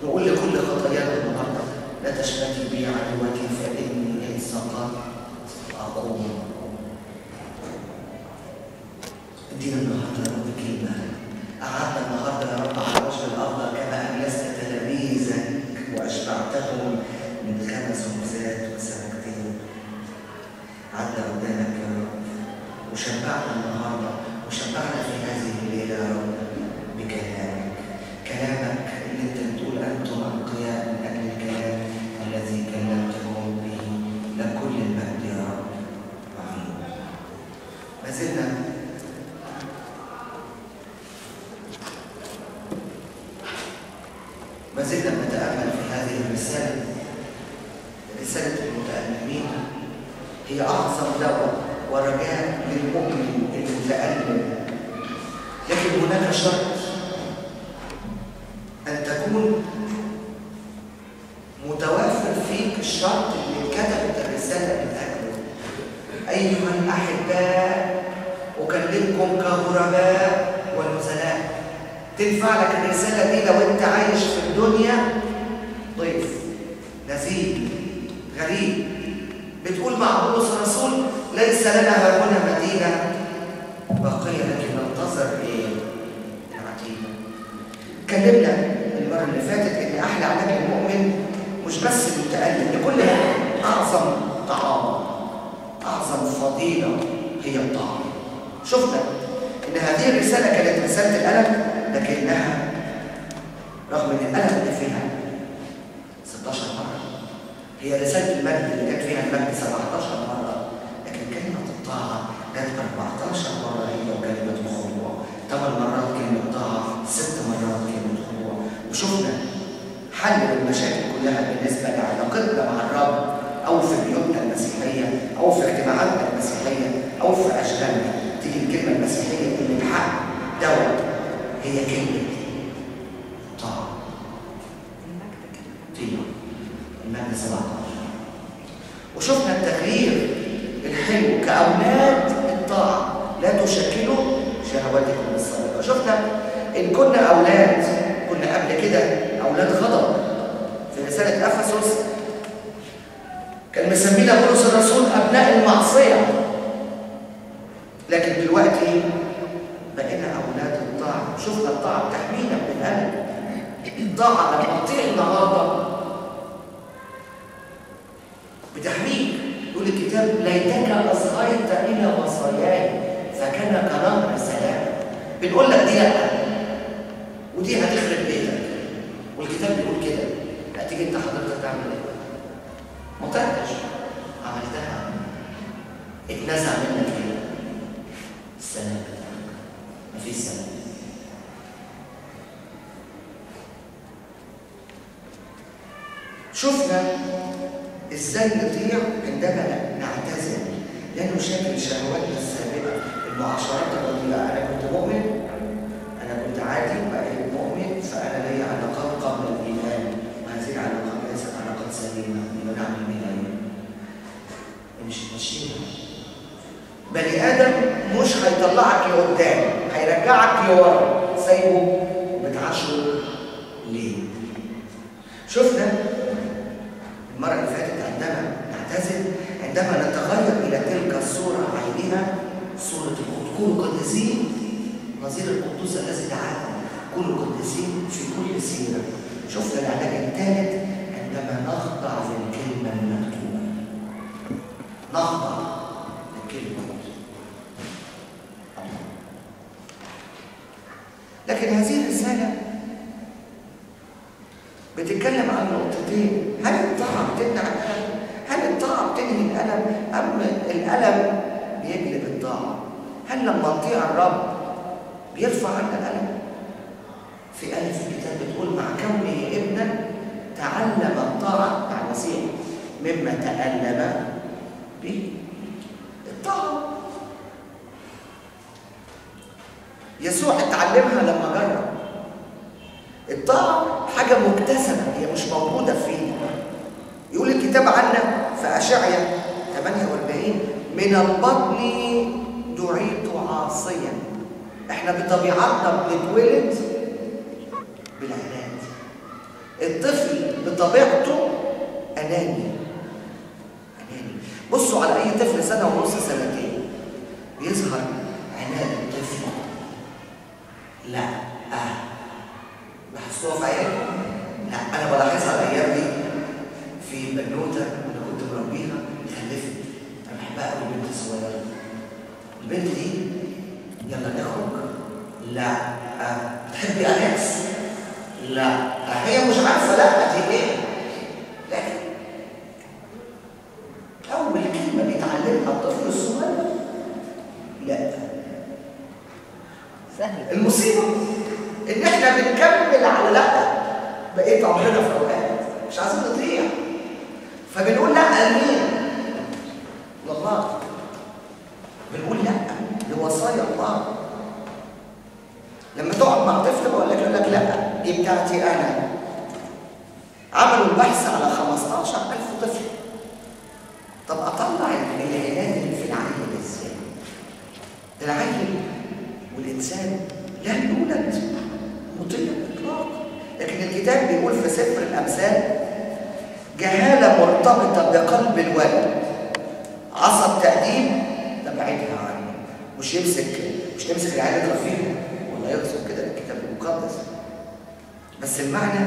نقول لكل خطايانا النهارده لا تشتكي بي عدوا وشبعنا النهارده وشبعنا في هذه الليله يا رب بكلامك، كلامك اللي انت بتقول انتم انقياء من اجل الكلام الذي كلمتكم به، لكل المجد يا رب. امين. ما زلنا نتامل في هذه الرساله، رساله المتألمين. هي اعظم دواء ورجاء للمؤمن المتألم، لكن هناك شرط ان تكون متوافر فيك الشرط اللي كتبت الرساله من اجله. ايها الاحباء اكلمكم كغرباء ونزلاء. تنفع لك الرساله دي لو انت عايش في الدنيا ضيف نزيل غريب، بتقول مع بولس الرسول ليس لنا هنا مدينه باقيه لكن ننتظر ايه؟ العتيده. اتكلمنا المره اللي فاتت ان احلى علاج المؤمن مش بس المتألم، لكل اعظم طعام اعظم فضيله هي الطعام. شفنا ان هذه الرساله كانت رساله الالم، لكنها رغم ان الالم اللي فيها 16 مره هي رساله المجد اللي كانت فيها المجد 17 مره، لكن كلمه الطاعه كانت 14 مره هي وكلمه الخضوع، 8 مرات كلمه طاعه، 6 مرات كلمه خضوع. وشفنا حل المشاكل كلها بالنسبه لعلاقتنا مع الرب، او في بيوتنا المسيحيه، او في اجتماعاتنا المسيحيه، او في اشغالنا. تيجي الكلمه المسيحيه اللي بحق دواء هي كلمه طاعه. المجد 17. وشفنا التغيير الحلو كأولاد الطاعة، لا تشكلوا شهواتكم السابقة. شفنا إن كنا أولاد، كنا قبل كده أولاد غضب. في رسالة أفسس كان مسمينا بولس الرسول أبناء المعصية، لكن دلوقتي بقينا أولاد الطاعة. شفنا الطاعة بتحمينا من القلب. الطاعة لما تطيع النهارده بتحميك. يقول الكتاب ليتك أصغيت إلى وصاياي فكان كنهر سلام. بنقول لك دي لا، ودي هتخرب بيتك، والكتاب بيقول كده. لا، تيجي انت حضرتك تعمل ايه؟ ما طلعتش، عملتها، اتنزع منك ايه؟ السلام. مفيش سلام. شفنا ازاي نطيع عندما نعتزل، لا نشاكل شهواتنا السابقه، المعاشرات الرديئه. انا كنت مؤمن، انا كنت عادي، بقيت مؤمن، فانا لي علاقات قبل الايمان، وهذه العلاقات ليست علاقات سليمه نعمل بها ايه؟ مش تمشيها. بني ادم مش هيطلعك لقدام، هيرجعك لورا. سايبه وبتعاشره ليه؟ شفنا المرة اللي فاتت عندما نعتزل، عندما نتغير إلى تلك الصورة عينها، صورة القدس. كونوا قديسين نظير القدوس الذي دعاكم، كونوا قديسين في كل سيرة. شفنا العلاج الثالث عندما نخضع للكلمة المكتوبة. نخضع للكلمة المكتوبة. لكن هذه الرسالة بتتكلم عن نقطتين. هل الطاعة بتمنع الألم؟ هل الطاعة بتنهي الألم؟ أم الألم بيجلب الطاعة؟ هل لما نطيع الرب بيرفع عنا الألم؟ في آية في الكتاب بتقول مع كونه ابنا تعلم الطاعة مع المسيح مما تألم به. الطاعة يسوع اتعلمها لما جرب. الطاعة حاجة مكتسبة، هي مش موجودة فينا. يقول الكتاب عنا في أشعيا 48 من البطن دعيت عاصيا. احنا بطبيعتنا بنتولد بالعناد. الطفل بطبيعته أناني. بصوا على أي طفل سنة ونص سنتين بيظهر عناد الطفل. لا لاحظتوها في عيالكم؟ لا، انا بلاحظها الايام دي في بنوته انا كنت مربيها خلفت. انا بحبها قوي البنت الصغيره. البنت دي يلا نخرج، لا. تحبي أنس؟ لا. هي مش عارفة لا دي إيه، لكن أول كلمة بيتعلمها الطفل الصغير لا. سهل. المصيبة إن إحنا بنكمل على لا بقيت عمرنا في أوقات مش عايزين نضيع، فبنقول لا لمين؟ لله. بنقول لا لوصايا الله. لما تقعد مع طفل بقول لك يقول لك لا دي بتاعتي أنا. عملوا البحث على 15,000 طفل. طب أطلع العينات اللي في العين إزاي؟ العين والإنسان لا يولد مطيع إطلاقا، لكن الكتاب بيقول في سفر الأمثال جهالة مرتبطة بقلب الولد، عصا التأديب تبعدها عنه. مش نمسك العيال يضرب فيهم ولا يقصد كده الكتاب المقدس، بس المعنى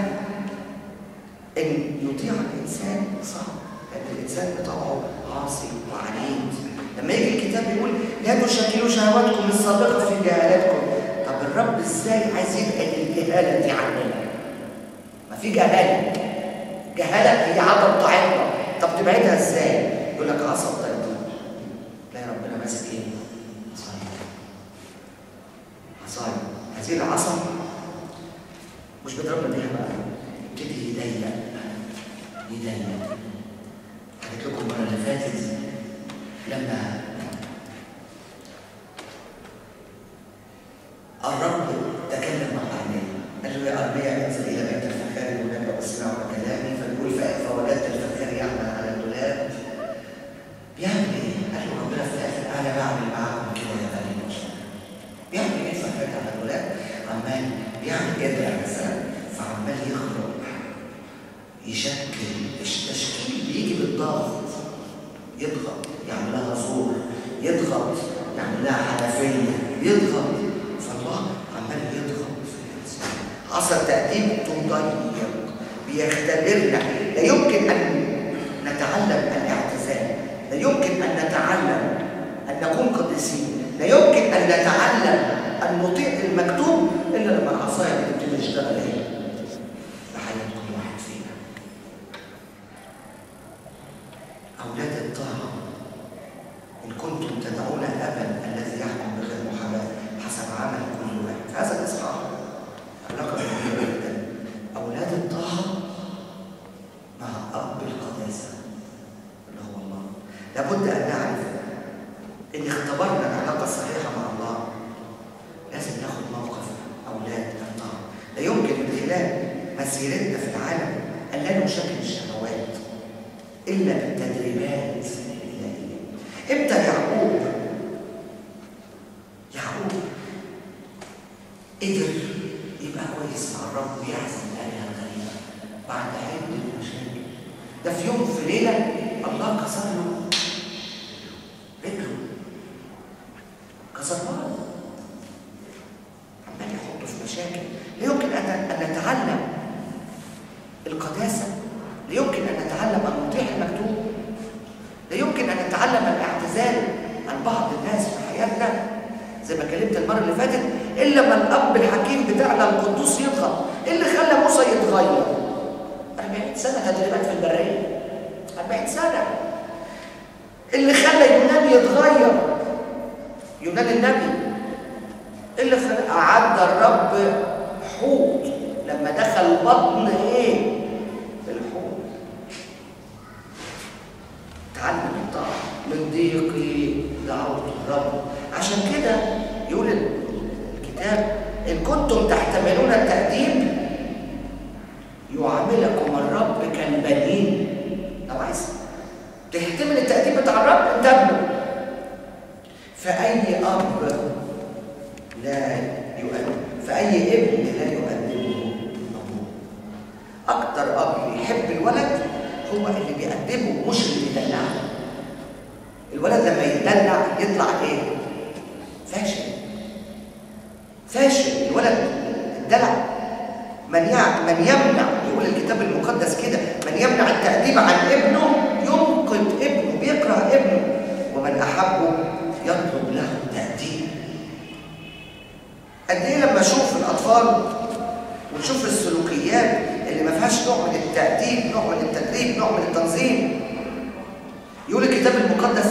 إن يطيع الإنسان صعب، لأن الإنسان بطبعه عاصي وعنيد. لما يجي الكتاب يقول لا تشكلوا شهواتكم السابقة في جهالاتكم، طب الرب إزاي عايز يبقى الجهالة دي عننا؟ ما في جهالة هي عدم طاعتنا، طب تبعدها إزاي؟ يقول لك عصا التأديب. لا يا ربنا ماسك إيه؟ عصاية. هذه العصا مش بيضربنا بيها بقى، يبتدي يضيق. حكيت لكم المرة اللي فاتت لما الرب تكلم مع أرميا، قال له يا أرميا انزل إلى بيت الفخاري هناك واسمعوا كلامي. فيقول فوجدت الفخاري يعمل على الدولاب. بيعمل إيه؟ قال له ربنا في الآخر أنا بعمل معاكم كده يا بني البشر. بيعمل إيه الفخاري على الدولاب؟ عمال بيعمل قدرة مثلا، فعمال يخرج يشكل. التشكيل بيجي بالضغط، يضغط يعمل لها زور، يضغط يعمل لها حنفيه، يضغط. فالله عمال يضغط في الانسان. عصا التأديب تضيق، بيختبرنا. لا يمكن ان نتعلم الاعتزال، لا يمكن ان نتعلم ان نكون قديسين، لا يمكن ان نتعلم ان نطيع المكتوب الا لما العصايه تبتدي تشتغل ايه؟ بحياه كل واحد فينا. أولاد الطاعة إن كنتم تدعون أبا الذي يحكم بغير محاباة حسب عمل كل واحد. في هذا الإصحاح علاقة كبيرة جدا. أولاد الطاعة مع أب القداسة اللي هو الله. لابد أن نعرف إن اختبرنا العلاقة الصحيحة مع الله لازم ناخد موقف أولاد الطاعة. لا يمكن من خلال مسيرتنا في العالم أن لا نشكل الشهوات إلا بالتدريبات الإلهية. إمتى يعقوب قدر يبقى كويس مع الرب ويحزن الآلهة الغريبة بعد عدة مشاكل؟ ده في يوم في ليلة الله كسر له رجله، كسر له، عمال يحطه في مشاكل. لا يمكن أن نتعلم القداسة، لا يمكن أن نتعلم أن نطيع المكتوب، لا يمكن أن نتعلم الاعتزال عن بعض الناس في حياتنا زي ما كلمت المرة اللي فاتت إلا ما الأب الحكيم بتاعنا القدوس يضغط. اللي خلى موسى يتغير 40 سنة تدريبات في البرية، 40 سنة. اللي خلى يونان يتغير، يونان النبي، اللي خلى أعد الرب حوت لما دخل بطن إيه؟ الحوت. تعلم الطاعة. من ضيقي دعوت الرب. عشان كده يقول الكتاب إن كنتم تحتملون التأديب يعاملكم الرب كالبنين. لو عايز تحتمل التأديب بتاع الرب انت ابنه. فأي أب لا يؤدب، فأي ابن لا يؤدبه أبوه. أكتر أب يحب الولد هو اللي بيأدبه مش اللي بيدلعه. الولد لما يدلع يطلع ايه؟ فاشل. الولد الدلع من يمنع، يقول الكتاب المقدس كده، من يمنع التأديب عن ابنه ينقذ ابنه، بيكره ابنه، ومن أحبه يطلب له بشوف الاطفال ونشوف السلوكيات اللي ما فيهاش نوع من التأديب، نوع من التدريب، نوع من التنظيم، يقول الكتاب المقدس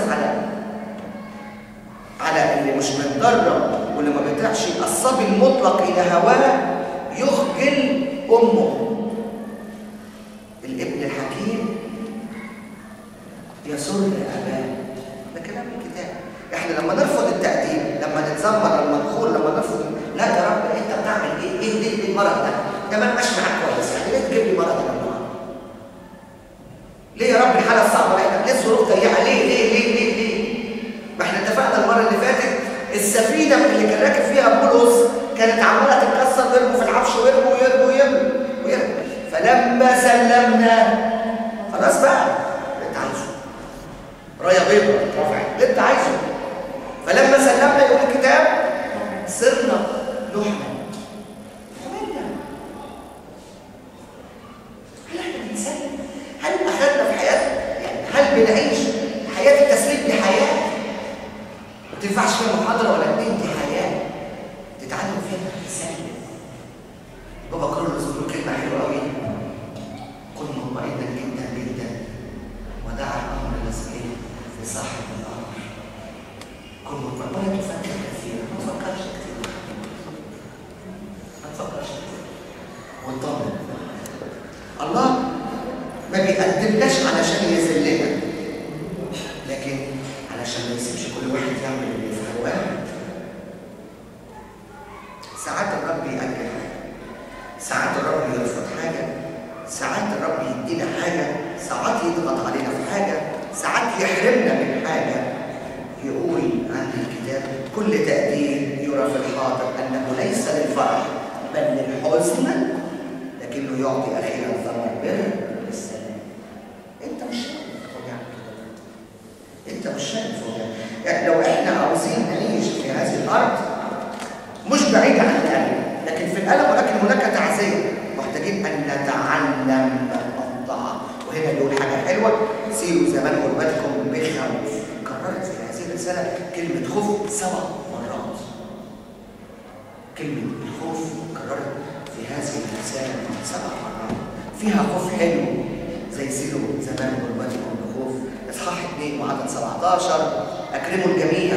على اللي مش متدرب واللي ما بيطيعش، الصبي المطلق الى هواه يخجل امه. الابن الحكيم يسر اباه. ده كلام الكتاب. احنا لما نرفض التأديب، لما نتذمر، لما نخور، لما نرفض، لا يا رب انت بتعمل ايه؟ ايه المرض ده؟ ده ما ماشي معاك كويس، يعني ليه تجيب لي مرض النهارده؟ ليه يا رب الحاله الصعبه اللي ليه الظروف ضيقه؟ ليه؟ ما احنا اتفقنا المره اللي فاتت السفينه اللي كان راكب فيها بولس كانت عماله تتكسر، ويرموا في العفش ويرموا. فلما سلمنا خلاص بقى اللي انت عايزه، رايه بيضاء رفعت اللي انت عايزه. فلما سلمنا يقول الكتاب صرنا نحمل. هل احنا بنسلم؟ هل اخذنا في حياتنا؟ يعني هل بنعيش حياه التسليم دي حياه ما تنفعش فيها محاضره ولا اتنين؟ دي حياه تتعلم فيها تسلم. بابا كرولوس بيقول كلمه حلوه قوي: كن مطمئنا جدا ودع الامر لسكين لصاحب الامر. كن مطمئنا، ولا تفكر كثيرا، ما تفكرش كثير، واطمن. الله ما بيقدمناش علشان يذلنا، لكن علشان ما يسيبش كل واحد يعمل اللي في هواه. ساعات الرب يأجل حاجه، ساعات الرب يرفض حاجه، ساعات الرب يدينا حاجه، ساعات يضغط علينا في حاجه، ساعات يحرمنا من حاجه. يقول عند الكتاب: كل تأديب يرى في الحاضر انه ليس للفرح بل للحزن، لكنه يعطي اخيرا ثمر بر بالسلام. انت مش شايف وجعك كده، انت مش شايف وجعك. يعني لو احنا عاوزين نعيش في هذه الارض مش بعيد عن الالم، لكن في الالم ولكن هناك تعزيه، محتاجين ان نتعلم الطاعه. وهنا بيقول حاجه حلوه: سيروا زمان غربتكم بخوف. كررت في هذه الرساله كلمه خوف 7 مرات. كلمه الخوف كررت في هذه الرساله 7 مرات. فيها خوف حلو زي سيروا زمان غربتكم بخوف. اصحاح 2 وعدد 17: اكرموا الجميع،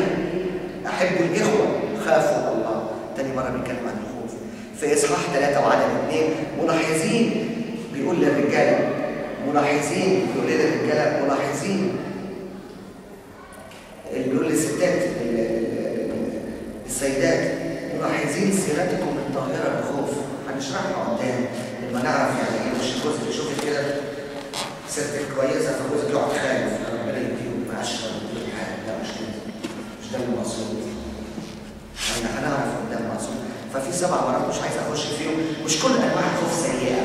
احبوا الاخوه، خافوا الله. تاني مره بيتكلم عن الخوف. في اصحاح 3 وعدد 2: ملاحظين، بيقول للرجاله ملاحظين، بيقول للرجاله ملاحظين، بيقول للستات السيدات ملاحظين سيرتكم الطاهره بخوف. هنشرحها قدام لما نعرف يعني ايه. مش جوزك يشوفك كده سيرتك كويسه فجوزك يقعد خايف ربنا يديله معاش ولا حاجه. لا مش كده، مش ده المقصود. احنا هنعرف ده المقصود. ففي 7 مرات مش عايز اخش فيهم. مش كل انواع الخوف سيئه،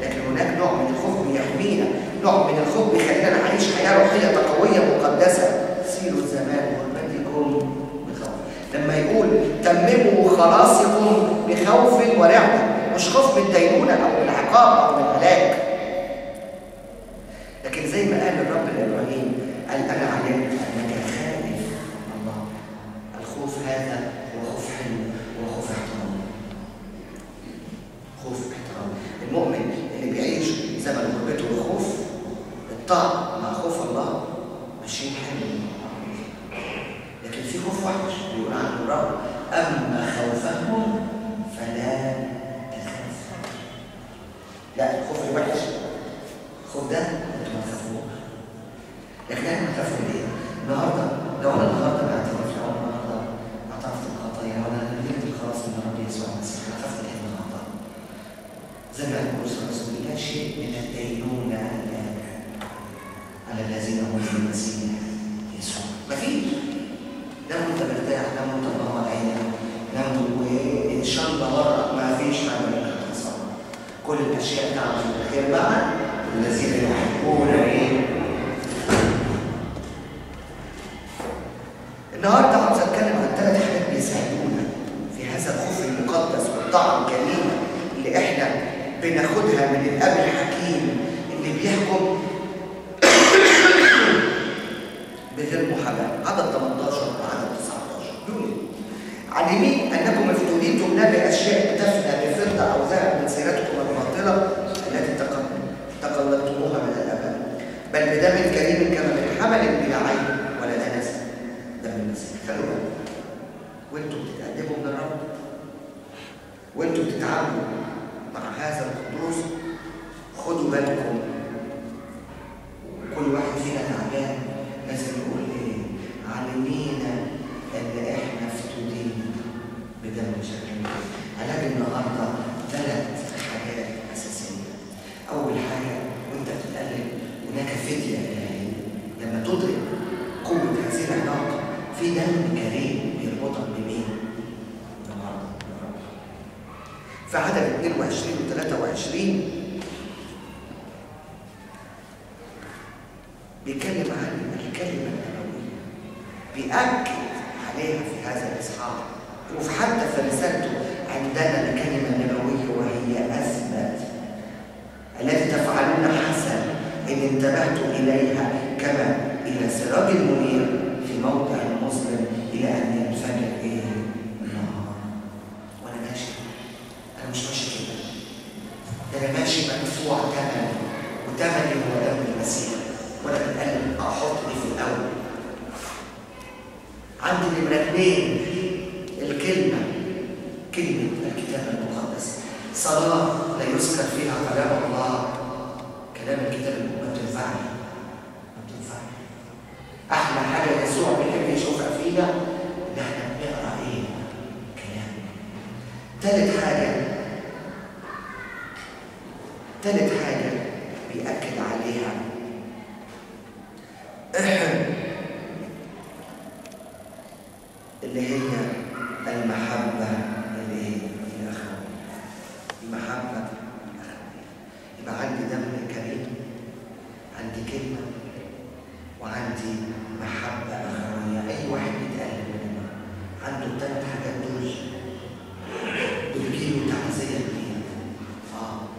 لكن هناك نوع من الخوف بيحمينا، نوع من الخوف بيخلينا نعيش حياه روحيه تقويه مقدسه. سيروا زمان غربتكم بخوف. لما يقول تمموا خلاصكم بخوف ورعبه، مش خوف من الدينونه او من العقاب او من الهلاك، لكن زي ما قال الرب لابراهيم: قال انا علمت انك خائف الله. الخوف هذا هو خوف حلو وخوف احترام. خوف احترام. المؤمن اللي بيعيش زمن غربته بخوف الطاعه مع خوف الله ماشيين حلو. لكن في خوف وحش بيقول عنه الرب: اما خوفهم فلا تخاف. لا، الخوف الوحش، الخوف ده انتوا ما تخافوش. لكن احنا بنخاف من ايه؟ النهارده لو انا النهارده بعترف، لو انا النهارده اعترفت بخطايا وانا نلت الخلاص من الرب يسوع المسيح، انا خفت ايه النهارده؟ زي ما قال بولس الرسول: لا شيء من الدينونه على الذين هم في المسيح يسوع. مفيش. نام وانت مرتاح، نام وانت مغمض عينك، نام وان شاء الله بره، ما فيش حاجه ممكن تحصل. كل الاشياء تعمل الخير معا الذين يحبون ايه؟ النهارده عاوز اتكلم عن 3 حاجات بيساعدونا في هذا الخوف المقدس والطاعه الجميله اللي احنا بناخدها من الاب الحكيم اللي بيحكم بغير محاباه. عدد 18 وعدد 19 بيقول ايه؟ عالمين انكم افتديتم لا باشياء تفنى بفضه او ذهب من سيرتكم الباطله التي تقلدتموها من الاباء، بل بدم كريم كما من حمل بلا عين ولا دنس، دم المسيح. خلوا بالكم وانتم بتتقدموا من الرب وانتم بتتعاملوا مع هذا القدوس، خدوا بالكم. كل واحد فينا تعبان لازم يقول ايه؟ عالمين ان احنا افتدينا بدم شريف. علاج النهارده 3 حاجات اساسيه. اول حاجه وانت بتتقلب هناك فديه الهيه، لما تدرك قوه هذه العلاقه في دم كريم بيربطك بمين؟ النهارده بالرب. في عدد 22 و 23 بيتكلم عن الكلمه النبويه، بيأكد عليها في هذا الاصحاح، وفي حتى في رسالته عندنا الكلمه النبويه وهي اثبت التي تفعلون حسن ان انتبهتم اليها كما الى سراج منير في موضع مظلم الى ان ينفجر ايه؟ النهار. وانا ماشي، انا مش ماشي كده، ده انا ماشي مدفوع ثمن، وثمني هو دم المسيح، وانا بتقلب احط ايه في الاول. عندي نمرة 2 الكلمة، كلمة الكتاب المقدس، صلاة لا يذكر فيها كلام الله، كلام الكتاب ما بتنفعش، ما بتنفعش. أحلى حاجة يسوع بيحب يشوفها فينا إن إحنا بنقرأ إيه؟ كلام. تالت حاجة بيأكد عليها اللي هي المحبة الأخوية. المحبة الأخوية. يبقى عندي دم كريم، عندي كلمة، وعندي محبة أخوية. أي واحد بيتقلب مننا عنده ال3 حاجات دول بتجيله تعزية كبيرة.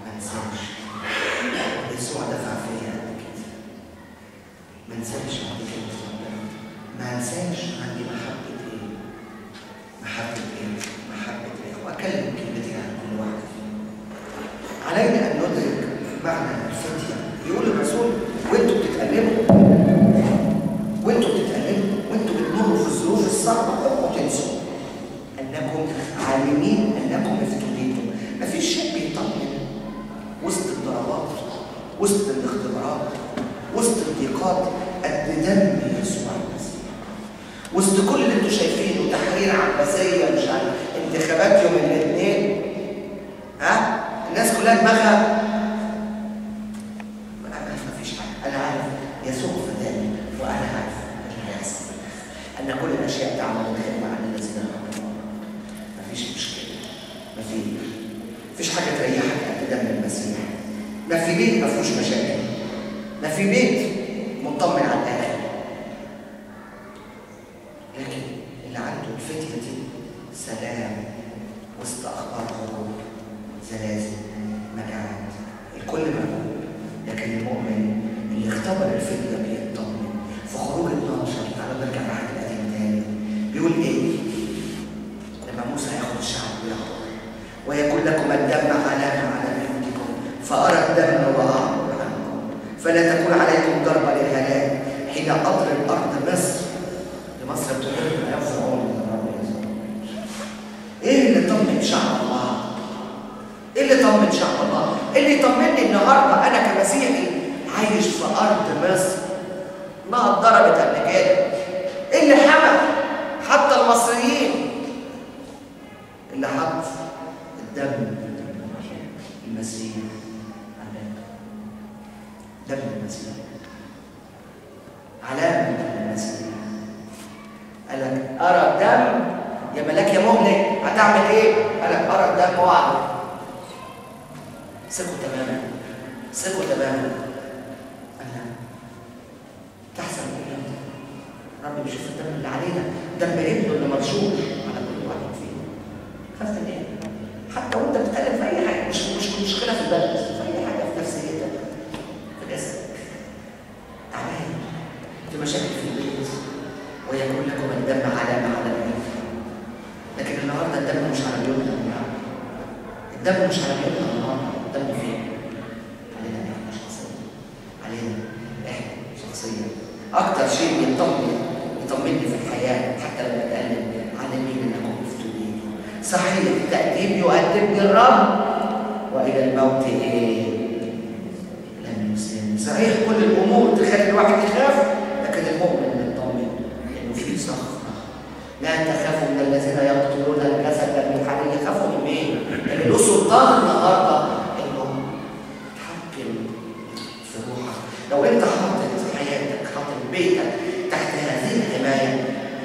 ما انساش يسوع دفع فيا قد كده، ما انساش عندي كلمة، ما انساش عندي محبة ايه؟ محبة ايه؟ محبة ايه؟ واكلم كلمتين عن كل واحد فيهم. علينا ان ندرك معنى الفتية. يقول الرسول وانتوا بتتألموا وانتوا بتمروا في الظروف الصعبة، اوعوا تنسوا انكم عالمين انكم افتديتم. مفيش شيء بيطمن وسط الضربات، وسط الاختبارات، وسط الضيقات قد دم يسوع المسيح. وسط كل اللي انتوا شايفينه، تحرير عباسيه، مش عارف انتخابات يوم الاثنين، الناس كلها دماغها ما فيش حاجه. انا عارف يسوع فداني، وانا عارف اللي هيحصل في الاخر، ان كل الاشياء تعمل الخير مع الذين امنوا. ما فيش مشكله، ما فيش حاجه تريحك قد دم المسيح. ما في بيت ما فيهوش مشاكل، ما في بيت مطمن على الاخر. لكن اللي عنده الفتنه دي سلام وسط اخبار حروب، زلازل، مجاعات، الكل موجود. لكن المؤمن اللي اختبر الفتنه بيطمن. في خروج 12 تعالوا نرجع لحد القديم تاني، بيقول ايه؟ لما موسى ياخد الشعب وياخده ويقول لكم الدم علامه على بيوتكم فارى الدم واعرض عنكم، فلا تكون عليكم ضربه للهلاك حين اضرب ارض مصر. لمصر بتضرب ايام فرعون من الرب يسوع. ايه اللي طمن شعب الله؟ ايه اللي طمن شعب الله؟ اللي يطمني النهارده انا كمسيحي عايش في ارض مصر ما اتضربت قبل كده. ايه اللي حمى حتى المصريين؟ اللي حط الدم المسيح علامة، دم المسيح علامة المسيح. قال لك أرى الدم يا ملاك يا مهلك هتعمل إيه؟ قال لك أرى الدم وأعمل. ثقوا تماما، ثقوا تماما. أنا تحسن إيه؟ ربي بيشوف الدم اللي علينا، دم ابنه اللي مرشوش على كل واحد فينا. خفت من إيه؟ حتى وأنت بتتكلم في أي حاجة، مش مشكلة في البلد، في أي حاجة، في نفسيتك، في جسدك، تعبان، في مشاكل في البيت، ويكون لكم الدم علامة على البيت. لكن النهارده الدم مش على بيوتنا النهارده. الدم مش على بيوتنا النهارده، الدم فين؟ علينا احنا شخصيا. علينا احنا شخصيا. أكتر شيء يطمني في الحياة حتى لو بتقلب على مين انكم افتديتوا. صحيح التأديب يؤدبني الرب وإلى الموت إيه؟ لم يسلم. صحيح كل الأمور تخلي الواحد يخاف، لكن المؤمن مطمن إنه في صخرة. لا تخافوا من الذين يقتلون الجسد بل الحري. يخافوا من مين؟ اللي له سلطان النهارده إنه يتحكم في روحك. لو أنت حاطط حياتك، حاطط بيتك تحت هذه الحماية،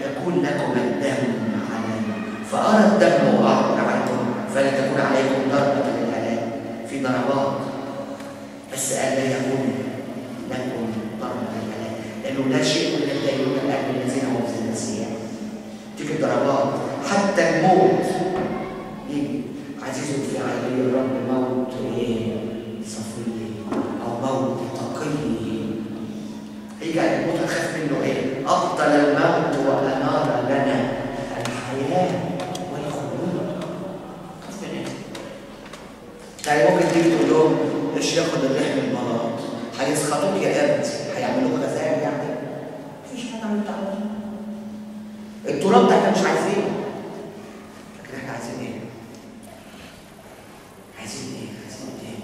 يكون لكم الدم علينا، فأرى الدم وأعرض عنكم فلا تكون عليكم ضربة للهلاك. في ضربات بس ألا يكون لكم ضربة للهلاك، لأنه لا شيء من الدينونة الأهل الذين هم في المسيح. تيجي الضربات حتى الموت يجي. عزيز في عيني الرب موت صفي أو موت تقي. يجي على الموت أخاف منه إيه؟ أبطل الموت وأنار لنا الحياة والخلود. خاف من إيه؟ يعني ممكن تيجي تقول لهم إيش ياخد الريح من البلاط؟ هيسخطوك يا قرد، هيعملوك غزال يعني؟ مفيش حاجة من التعامل. التراب ده احنا مش عايزينه. لكن احنا عايزين إيه؟ عايزين إيه؟ عايزين إيه؟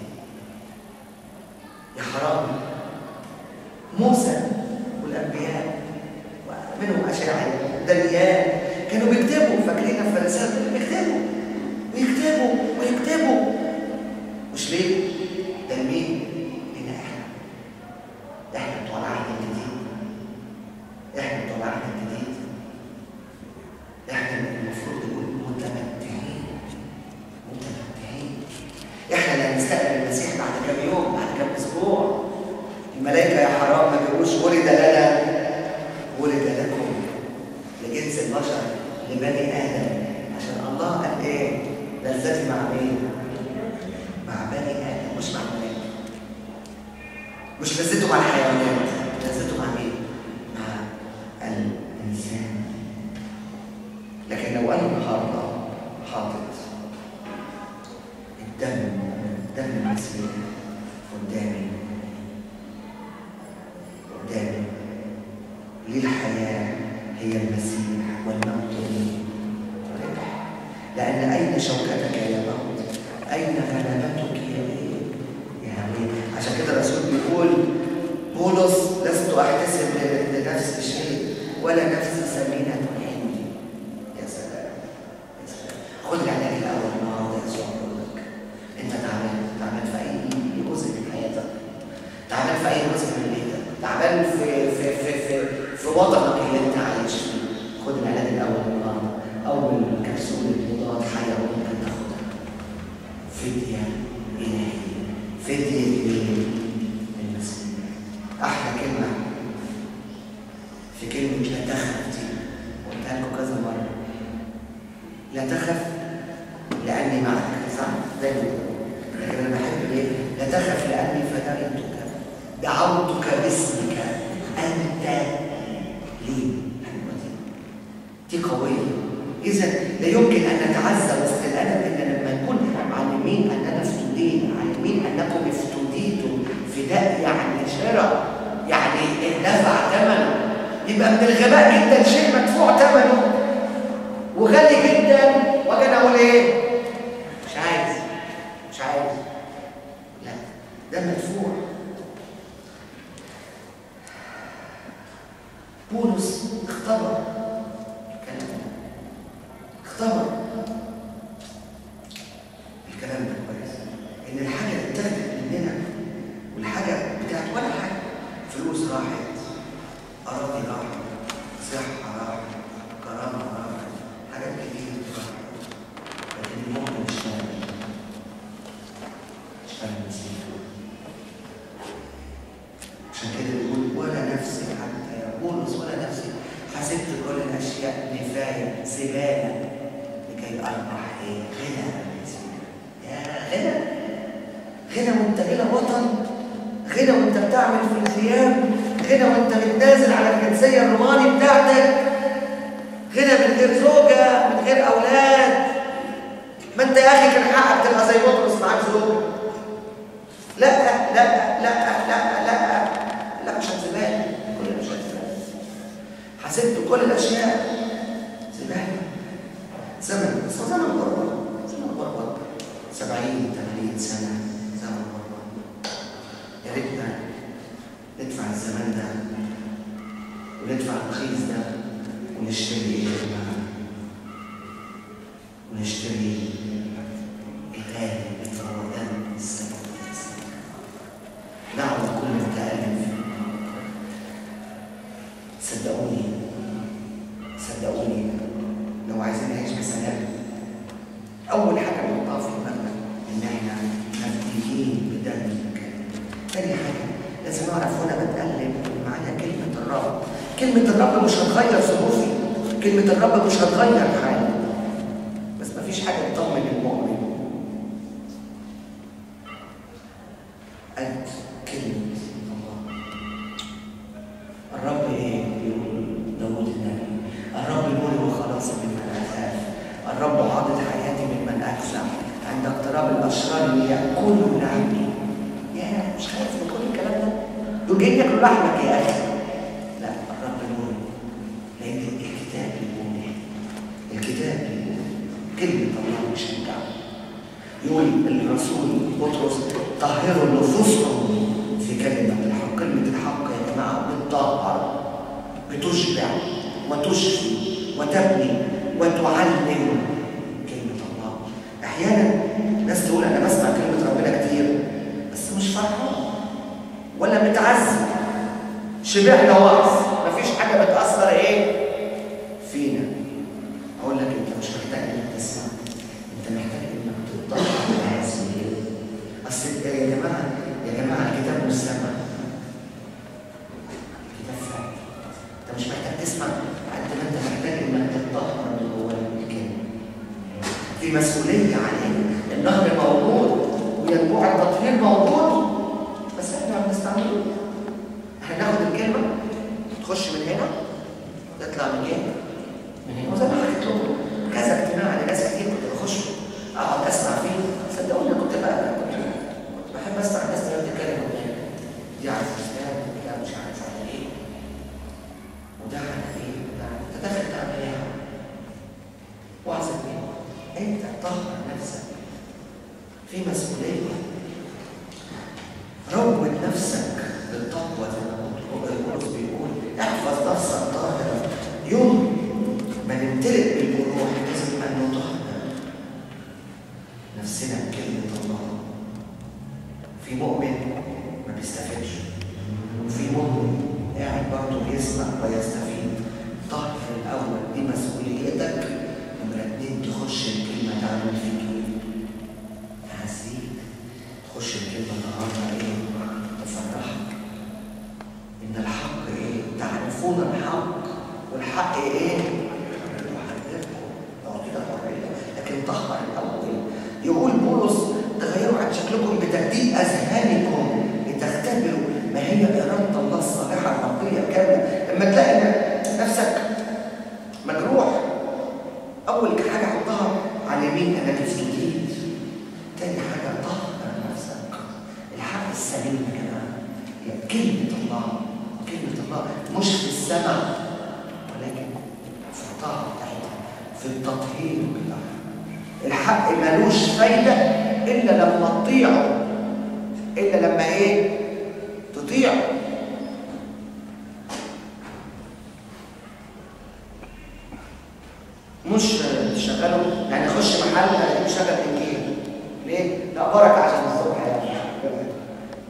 يا حرام. موسى والأنبياء ومنهم أشعياء ودانيال كانوا بيكتبوا. فاكرين الفريسيين بيكتبوا ويكتبوا ويكتبوا. مش ليه؟ ده مين؟ لنا احنا. احنا بتوع العهد الجديد. احنا بتوع العهد الجديد. احنا المفروض نكون متمتعين. متمتعين. احنا اللي هنستقبل المسيح بعد كام يوم، بعد كام اسبوع. الملائكة يا حرام ما بيقولوش ولد لنا، ولد لكم، لجنس البشر، لبني آدم. عشان الله قال إيه؟ لذتي مع مين؟ مع بني آدم، مش مع الملائكة. مش لذته مع الحيوانات، لذته مع مين؟ مع الإنسان. لكن لو أنا النهارده حاطط دم المسيح قدامي للحياة هي المسيح والموت لي ربح. لأن أين شوكتك يا موت؟ أين غلبتك يا هوي؟ عشان كده الرسول بيقول بولس لست أحتسب لنفسي شيء ولا نفسي ثمينة عندي. يا سلام يا سلام. خد العلاج الأول النهارده يا يسوع. أنت تعبان في أي جزء من حياتك، تعبان في أي جزء من بيتك، تعبان في وطنك اللي انت عايش فيه. خد العلاج الاول النهارده. اول كبسوله مضاد حيوي ممكن تاخدها فديه الهيه، فديه المسيح. احلى كلمه في كلمه لا تخف دي قلتها لكم كذا مره. لا تخف لاني معك، صح؟ دايما. لكن انا بحب ليه؟ لا تخف لاني فديتك، دعوتك باسمك، انت ليه؟ دي قوية. إذا لا يمكن أن نتعزى وسط الألم إلا لما نكون عالمين أننا افتدينا، عالمين أنكم افتديتم. فداء يعني شراء، يعني دفع ثمنه. يبقى من الغباء جدا شيء مدفوع ثمنه وغالي جدا، وأنا أقول إيه؟ مش عايز. لا، ده مدفوع. بولس اختبر الكلام ده كويس، ان الحاجه اللي اتاخدت مننا والحاجه بتاعت ولا حاجه، فلوس راحت، اراضي راحت، صحه راحت، كرامه راحت، حاجات كتير راحت، لكن المؤمن اشتغل المسيح. عشان كده بيقول ولا نفسي حتى يا بولس ولا نفسي حسبت كل الاشياء نفايه زباله لكي اربح غنى. يا غنى وانت الى وطن، غنى وانت بتعمل في الخيام، غنى وانت بتنازل على الجنسيه الروماني بتاعتك، غنى من غير زوجة، من غير أولاد. ما أنت يا أخي كان حقك تبقى زي بطرس معاك زوجة. لا لا لا لا لا لا، مش هتسيبها، كل مش هتسيبها. حسبت كل الأشياء سيبها. زمن، بس هو زمن غربة، زمن غربة 70 80 سنة، زمن غربة. يا ريتنا ندفع الزمان ده وندفع الرخيص ده ونشتري ايه يا جماعه؟ ونشتري كتاب بفوقان السماوات. دعوة كل متألف. صدقوني صدقوني، لو عايزين نعيش بسلام أول حاجة نحطها في دماغنا إن إحنا مفتيين بدمك. تاني حاجة لازم نعرف وأنا بتألم معايا كلمة الرب. كلمة الرب مش هتغير ظروفي، كلمة الرب مش هتغير حالي، بس مفيش حاجة تطمن المؤمن قد كلمة الله. الرب إيه؟ بيقول داود النبي: الرب يقول وخلاص ممن أخاف، الرب عاضد حياتي ممن أجزع، عند اقتراب الأشرار يأكلوا لحمي. يا مش خايف من كل الكلام ده؟ دول جايين ياكلوا لحمك يا أخي. لا، الرب يقول، لأن الكتاب بيقول إيه؟ الكتاب بيقول كلمة الله بيشجع. يقول الرسول بطرس: طهروا نفوسكم في كلمة الحق. كلمة الحق يا جماعة بتطهر، بتشبع وتشفي وتبني وتعلم. كلمة الله. أحيانا ناس تقول أنا بسمع كلمة ربنا كتير بس مش فرحان ولا متعزم. شبعنا وعظ، مفيش حاجة بتأثر إيه؟ فينا. أقول لك أنت مش محتاج إنك تسمع، أنت محتاج إنك تتطهر بهذه. أصل يا جماعة الكتاب مش سمع، الكتاب فعل. أنت مش محتاج تسمع قد ما أنت محتاج إنك تتطهر من جوه الكلمة. في مسؤولية عليك. النهر موجود وينبوع التطهير موجود، بس إحنا ما بنستعملوش. إحنا ناخد الكلمة تخش من هنا تطلع من هنا من هنا. وزي ما حكيت لكم كذا اجتماع لناس كتير كنت بخش اقعد اسمع فيه. صدقوني كنت بحب اسمع الناس اللي بتتكلم قدامي. دي عارف اسلام، لا مش عارف على ايه، وده على ايه، وده انت داخل تعمل ايه؟ وعظة مين؟ انت طهر نفسك. في مسؤولية. روض نفسك بالتقوى زي ما بولس بيقول: احفظ نفسك طاهرة. يوم ما نمتلئ بالروح لازم ان نطهر نفسنا بكلمة الله. في مؤمن ما بيستفادش، وفي مؤمن قاعد برضه بيسمع ويستفيد. طهر الاول، دي مسؤوليتك. نمرة 2 تخش الكلمة تعمل فيك ايه؟ تعزيك. تخش الكلمة النهارده ايه؟ تفرحك. إن الحق إيه؟ تعرفون الحق، والحق إيه؟ يحرركم. كده حرية، لكن طهر الأول. يقول بولس: تغيروا عن شكلكم بتجديد أذهانكم لتختبروا ما هي إرادة الله الصالحة النقية الكاملة. لما تلاقي نفسك مجروح، أول حاجة حطها على اليمين أنك تستجيب. تاني حاجة طهر نفسك. الحق السليم يا جماعة هي كلمة الله. كلمة الله مش في السماء، ولكن في الطاعة بتاعتها، في التطهير بتاعها. الحق ملوش فايدة إلا لما تطيعه. إلا لما إيه؟ تطيعه. مش تشغله، يعني اخش محل الاقيه مشغل انجيل. ليه؟ لا بركة عشان الصبح يعني.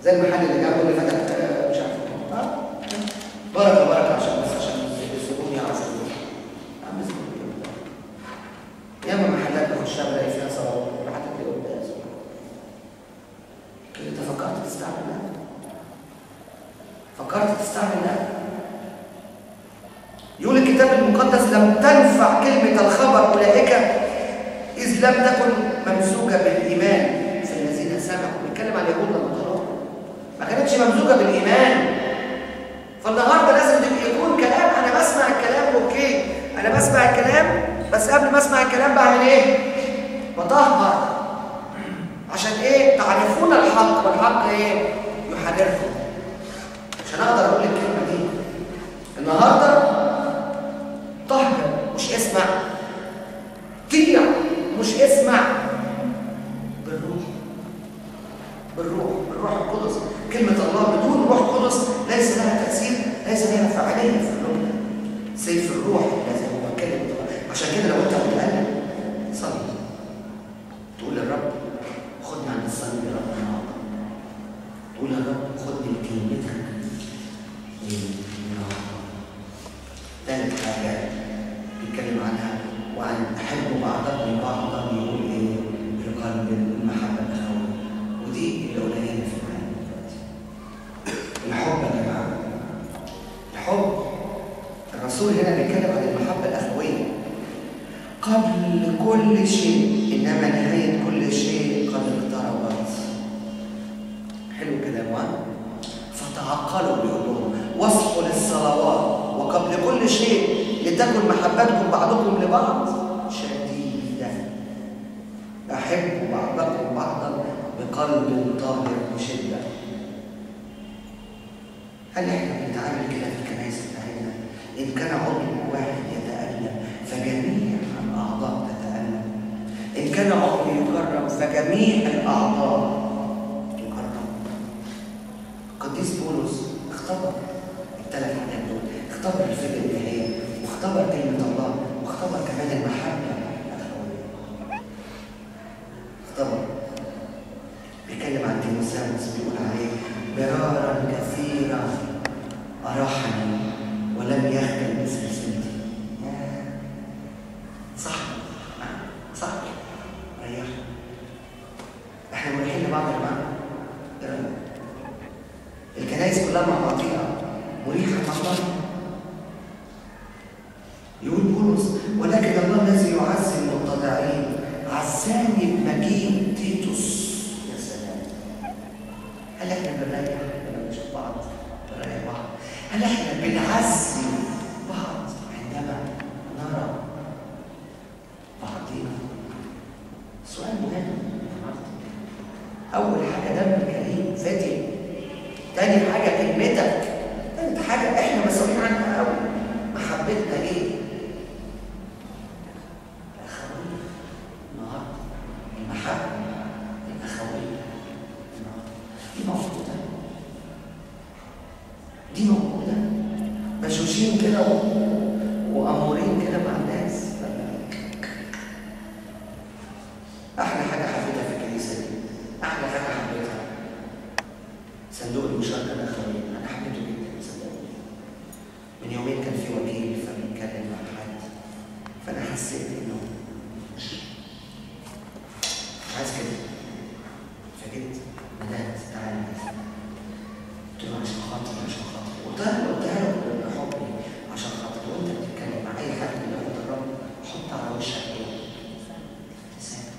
زي المحل اللي جنبه اللي فتح مش عارف بركة عشان الزبون يعرف عم الزبون. ياما محلات بخشها بلاقي فيها صلوات وحتى كده قداس. كده انت فكرت تستعمل ده؟ فكرت تستعمل ده؟ يقول الكتاب المقدس: لم تنفع كلمة الخبر أولئك إذ لم تكن ممزوجة بالإيمان في الذين سمعوا. بيتكلم عن اليهود لما طلعوا ما كانتش ممزوجة بالإيمان. فالنهارده لازم يكون كلام. أنا بسمع الكلام أوكي، أنا بسمع الكلام قبل ما اسمع الكلام بعمل ايه؟ بطهر. عشان ايه؟ تعرفون الحق والحق ايه؟ يحرركم. عشان اقدر اقول الكلمه دي النهارده، طهر مش اسمع، طيع مش اسمع، بالروح القدس. كلمه الله بدون روح قدس ليس لها تاثير، ليس لها فعاليه في الروح. سيف الروح لازم هو كلمه الله. عشان كده لو انت بتقلب صلي، تقول للرب خدني عند الصلاه يا رب النهارده، تقول يا رب خدني بكلمتك النهارده. ثالث حاجه بيتكلم عنها، وعن احب بعضكم بعضا، يقول ايه؟ بقلب المحبه الاخويه، ودي اللي قليله في العالم دلوقتي. الحب يا جماعه، الحب. الرسول هنا بيتكلم عن المحبه الاخويه. قبل كل شيء انما نهايه كل شيء قد اقتربت. حلو كده يا مولانا. فتعقلوا بيقولوا واصحوا للصلوات، وقبل كل شيء لتكن محبتكم بعضكم لبعض شديدة. أحبوا بعضكم بعضا بقلب طاهر بشدة. هل احنا بنتعامل كده في الكنائس بتاعتنا؟ إن كان عضو واحد يتألم فجميع الأعضاء تتألم. إن كان عضو يكرم فجميع الأعضاء تكرم. القديس بولس اختبر الثلاث حاجات دول، اختبر الفكر الإلهية، واختبر كلمة الله، واختبر كمان المحبة الأخوية. اختبر. بيتكلم عن تيموثاوس بيقول عليه مرارا كثيرا أراحني ولم يخجل بسلسلتي. صح صح، ريح. احنا مريحين لبعض يا جماعة. ايه رأيك؟ الكنائس كلها مع بعضيها مريحة مع بعض. يقول بولس ولكن الله الذي يعزي المتضعين عزاني بمجيء تيتوس. يا سلام. هل احنا بنريح ولا بنشوف بعض؟ بنريح بعض. هل احنا بنعزي بعض عندما نرى بعضنا؟ سؤال مهم. اول حاجه دم الكريم فاتن، تاني حاجه كلمتك، تالت حاجه احنا مسؤولين عنها قوي، محبتنا ايه؟ الاخويه النهارده، المحبه الاخويه النهارده دي موجوده، دي موجوده. بشوشين كده وامورين كده مع الناس. احلى حاجه حبيتها في الكنيسه دي، احلى حاجه حبيتها صندوق المشاركه الاخويه. انا حبيته جدا صدقوني. من يومين كان في وكيل فبيتكلم مع حد، فانا حسيت انه عايز كده، فجيت بدات تعالى. قلت له عشان خاطري، عشان خاطري. قلتها له بحبي عشان خاطري. وانت بتتكلم مع اي حد من اخوات الرب حط على وشك ايه؟ ابتسامه.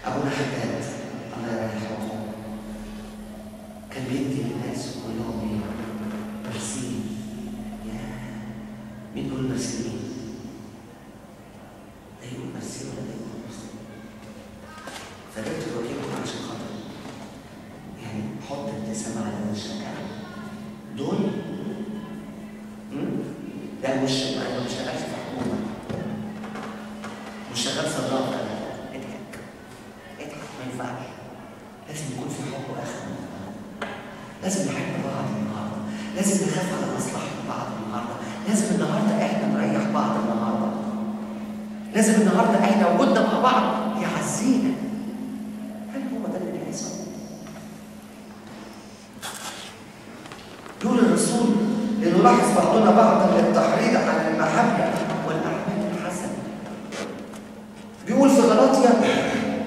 ابونا حداد الله يرحمه كان بيدي للناس ويقول لهم ايه؟ ميرسي. يا مين يقول ميرسي؟ ده يقول ميرسي ولا ده يقول ميرسي؟ فجبت الوكيل عشان خاطر يعني حط ابتسامه على وشك. دول لا مش ما بشتغلش في حكومه، مش شغال صداقه. اضحك اضحك، ما ينفعش. لازم يكون في حب واخر. لازم نحب بعض النهارده، لازم نخاف على مصلحه بعض النهارده، لازم النهارده احنا نريح بعض النهارده، لازم النهارده احنا وجودنا مع بعض يعزينا. هل هو ده اللي بيحصل؟ يقول الرسول لنلاحظ بعضنا بعضا للتحريض على المحبه والاعمال الحسنه. بيقول في غلاطيا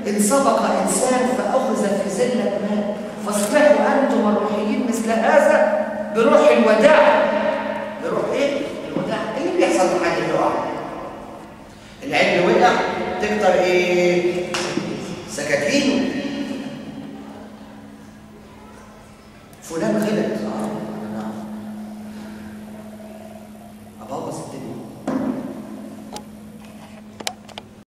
ان سبق انسان فاخذ في زله ما فاصبحوا انتم الروحيين مثل هذا بروح الوداع. بروح ايه؟ الوداع. ايه اللي بيحصل في حد يقع؟ العجل وقع تكتر ايه؟ سكاكينه. فلان غلط، ابوظ الدنيا.